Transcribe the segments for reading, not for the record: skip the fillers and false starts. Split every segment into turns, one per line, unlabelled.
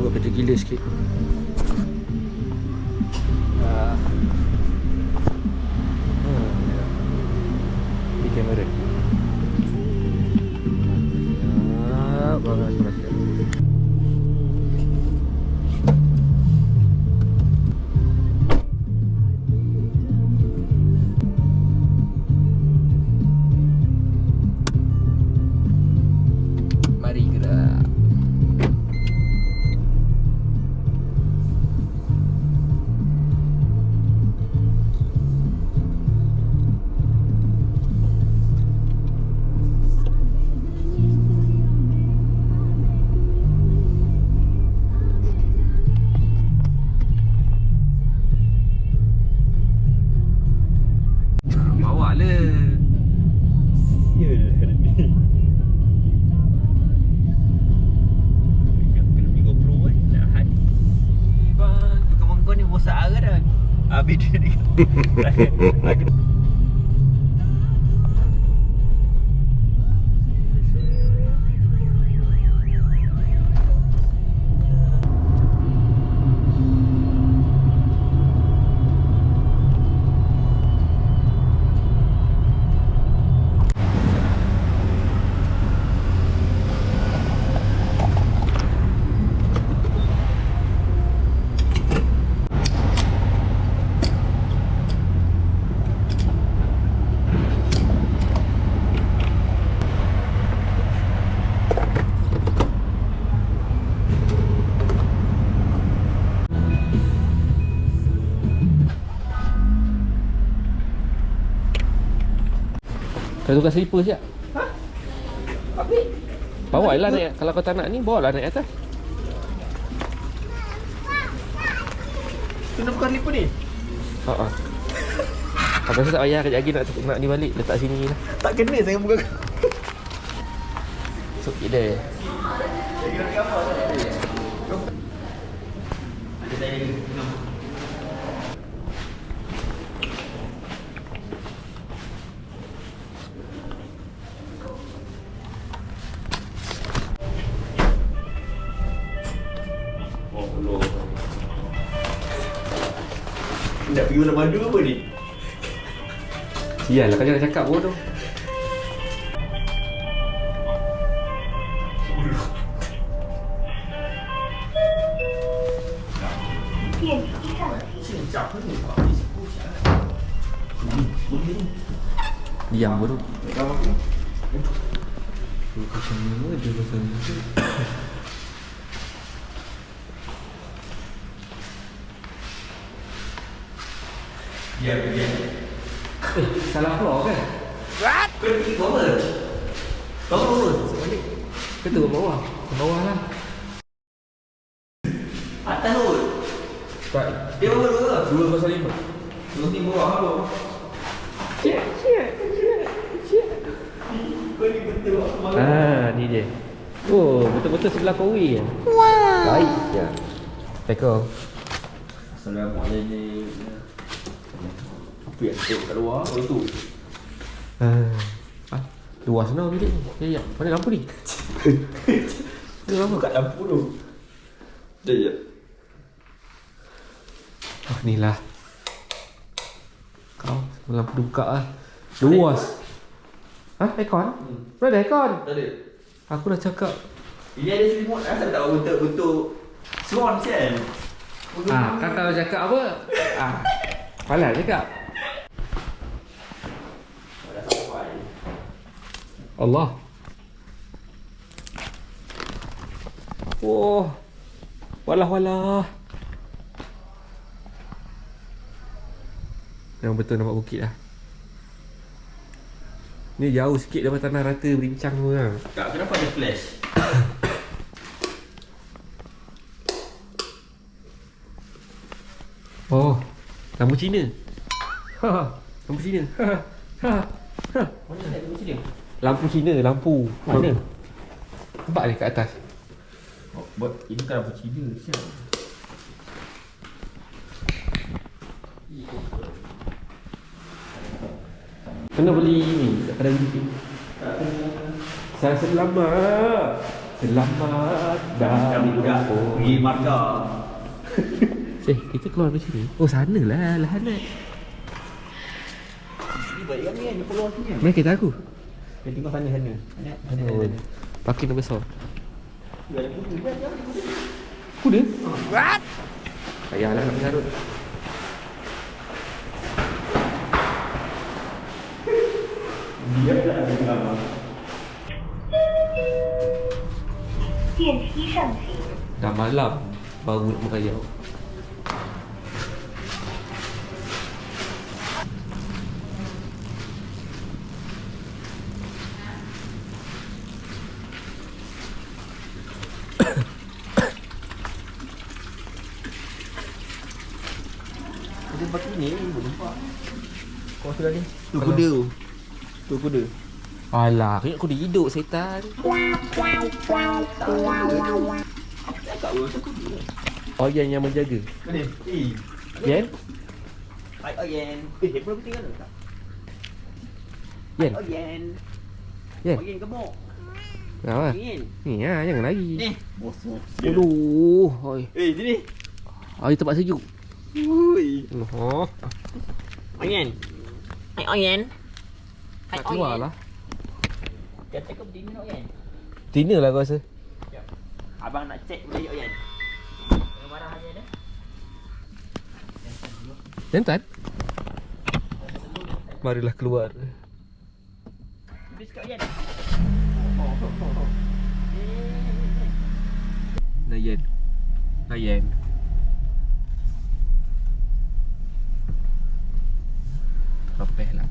buat kerja gila sikit. Di kamera. Bagus, bagus. Mari gerak. Bawa lah.
Sial hari ni. Kena beli GoPro nak hari. Bang, kawan kau ni bosak arah dah. Habis dia ni.
Kau tukar slipper siap.
Ha? Apa?
Bawa lah naik. Kalau kau tak nak ni, bawa lah naik atas.
Kena bukan lipat ni?
Haa. Aku rasa tak payah kejap lagi nak ni balik. Letak sini lah.
Tak kena saya buka.
Sukit dia.
Nak pergi mana madu apa ni?
Sial lah, kau jangan cakap bodoh. Diam bodoh. Macam mana dia pasal ni?
Ya.
Salah floor kan?
What? Kau pergi bawah. Bawah.
Balik. Ke tu bawah? Ke bawah lah.
Atas tu.
Tak.
Dia bawah
205.
Lu ni bawah apa?
Cik.
Kau ni betul apa?
Ni dia. Oh, betul-betul sebelah Kowi. Wow. Baik je. Assalamualaikum.
Assalamualaikum. Apa yang tengok kat luar? Oh tu.
Luar sana bilik ni. Ya. Mana lampu ni? Dia lampu
Buka lampu tu. Dah ya.
Ni lah. Kau lampu dia buka lah. Luas. Aircon? Mana ada aircon?
Tak ada.
Aku dah cakap.
Ini ada selimut. Asal tak bentuk swan kan?
Kan kalau cakap apa? Palas cakap.
Dah sampai.
Allah. Oh. Walah. Memang betul nampak bukit lah. Ni jauh sikit daripada tanah rata berincang tu lah.
Kak, kenapa ada flash?
Oh, lampu Cina. Lampu Cina.
Mana ada lampu sini?
Lampu Cina, lampu. Mana? Nampak ni kat atas.
Oh, buat ini kan lampu Cina. Siap.
Kena beli ni kat kedai beli. Saya rasa lama. Selamat datang.
Pergi marga.
Kita keluar dari sini. Oh, sana lah Lahanat.
Ni baik kami kan, dia keluar sini kan.
Mana kereta aku?
Dia tengok sana.
Oh, parking dah besar.
Ya, ada kuda.
Kuda? What? Payahlah nak mengarut.
Dia tak ada lama.
电梯上行。
Dah malam baru nak merayau.
Dia pakai ni, boleh nampak. Kau sudah ni. Tu kuda tu. Tu kuda.
Alah, kena kuda hidup setan.
Cakap pun tu kuda.
Oh, yang menjaga.
Mana?
Yen?
Hai Oyen. Handphone aku tinggal tak?
Yen?
Oyen.
Yen?
Oyen gemuk.
Apa?
Oyen.
Ni lah, jangan lari.
Ni. Bosok.
Aduh. Oi.
Sini.
Air tempat sejuk.
Ui.
Oh.
Oyen. Hai Oyen. Hai
Tak keluar lah.
Dia cakap dinner Oyen.
Dinner lah aku rasa.
Abang nak check boleh Oyen. Jangan marah aja dah.
Jantan? Marilah keluar.
Habis kat Oyen.
Nayan. Nayan. Terpeh lah.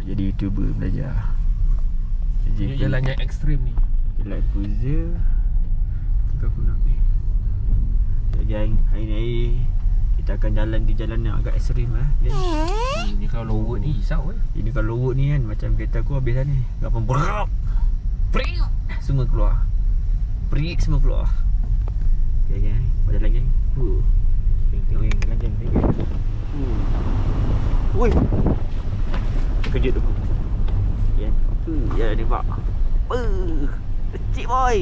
Jadi YouTuber belajar.
Ini jalan yang ekstrim ni.
Jalan Puza. Tukar kunak ni. Okay gang, hari ni kita akan jalan di jalan yang agak ekstrim lah.
Ni kalau lower ni risau eh.
Ini kalau road ni kan macam kereta aku habis dah ni. Gapan berap. Pring. Semua keluar. Prik semua keluar. Okay gang, pada jalan gang. Tengok gang, jalan gang. Woi. Kejut aku. Ya. Ya ni pak. Kecil boy.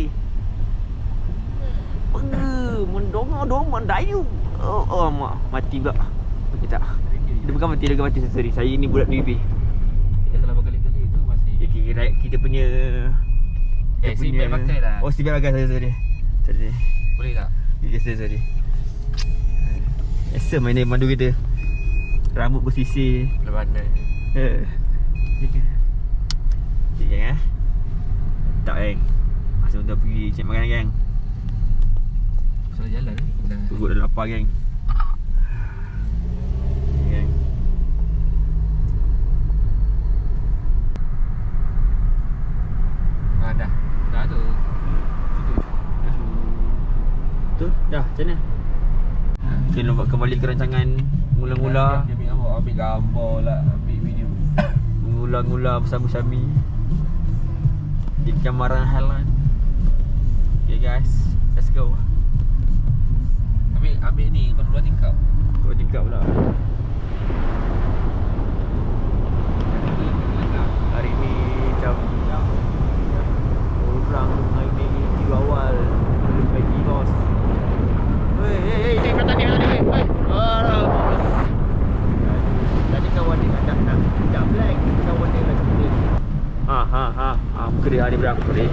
Mendongong mendayu. Oh mak mati pula. Okey tak. Dia bukan mati lagi mati sorry. Saya ni budak newbie.
Kita selama kali-kali tu masih
Kira kita punya
seatbelt pakai lah.
Oh seatbelt pakai sorry.
Boleh tak?
Sorry. Esa main dia mandu kita. Rambut bersisir.
Lepas mana?
Cik gang tak gang. Masa untuk pergi cek makan gang.
Salah jalan ni.
Perut dah lapar gang. Gang.
Dah. Dah tu.
Tu dah macam mana? Kita nak kembali ke rancangan mula-mula.
Dia ambil gambar lah, ambil video.
Mula-mula bersama Syami di Kamaran Highland. Okay guys, let's go.
Ambil ni kau dua tingkap.
Kau tingkap pula. Hari ni macam orang hari ni tiga awal belum pagi bos. Hei, ni kata ni. Hei. Tadi kawan dia dah black, kawan dia dah kuning. Muka dia hari berang kuning.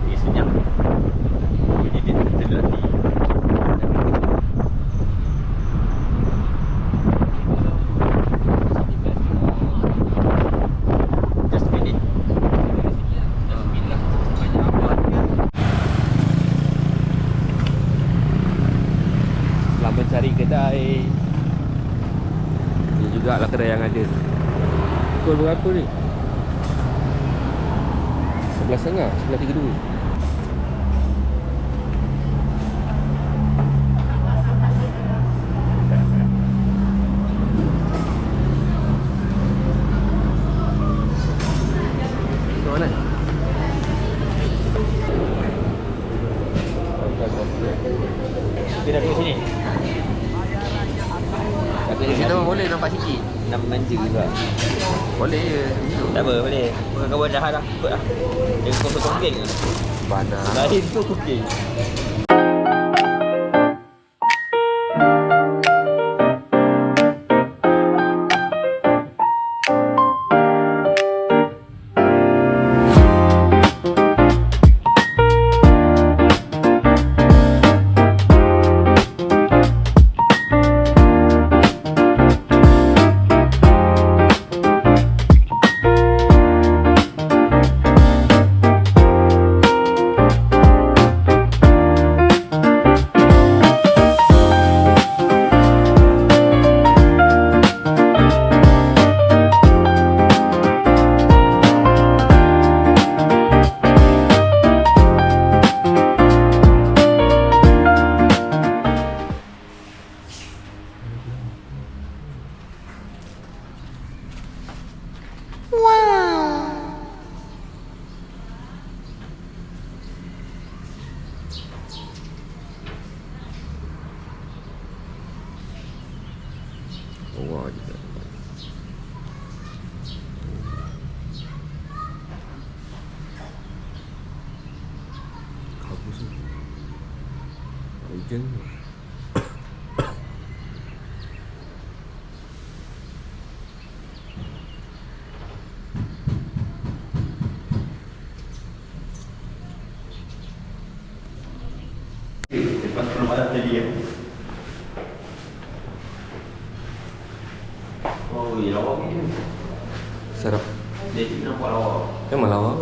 Ini senyap. Ini dia terlatih. Just minute.
Lah mencari kedai. Ni jugalah kedai yang ada. Pukul berapa ni? 11.30, 11.32. manja juga. Boleh je.
Tak apa, boleh. Kawan dah dah. Ikut lah. Dia kau cooking ke?
Bana.
Lain tu cooking.
Wah juga. Kabus tu. Hujan.
Lepas belum ada tadi ya. Oh, ya lawak ni.
Sarap.
Dia tu nampak lawak.
Memang lawak.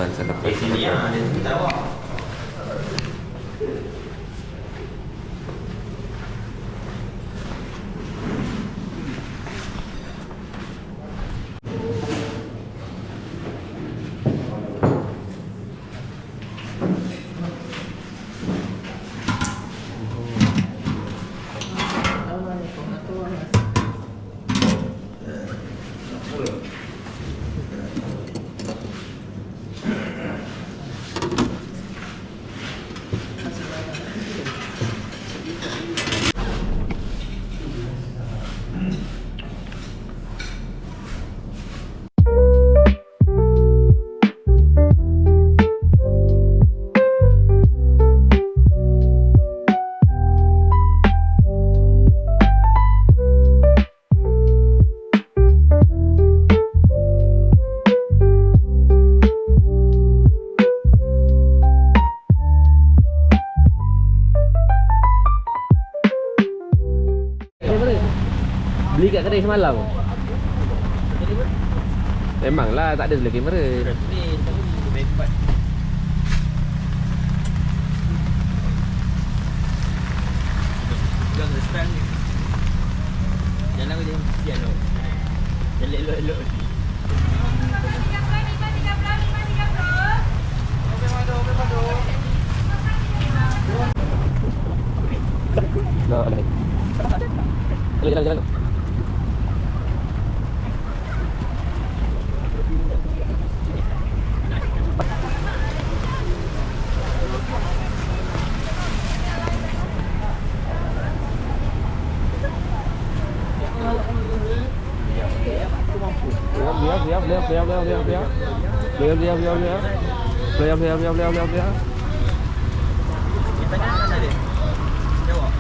Sarapan.
Sini ah, dia tu tak lawak.
Beli kat kedai semalam. Memanglah tak ada selai kamera.
Ni main tempat. Jangan stand ni. Jangan aku jangan kesian tau. Jangan elok-elok lagi.
No, no. Jalan. Lihat.
Kita nak mana dia? Jawab.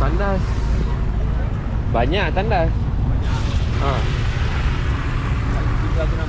Tandas. Banyak tandas. Ha.
Kita guna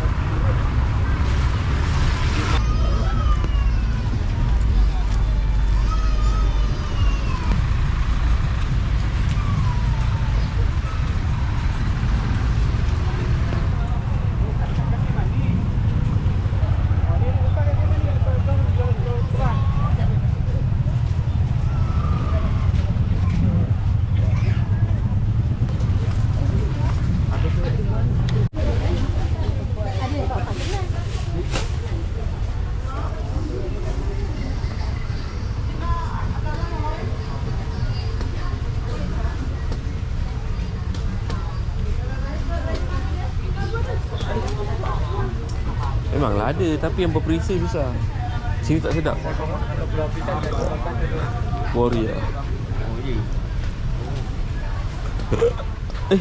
Memanglah ada, tapi yang berperisa susah. Sini tak sedap. Warrior.
Oh, ya.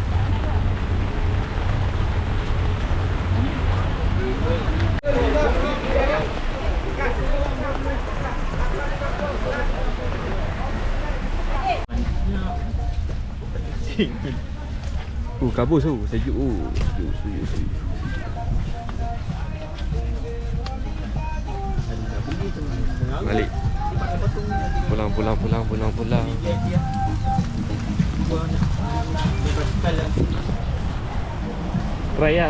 Pusing.
Kabus tu. Sejuk. Sejuk. Balik. Pulang. Try lah.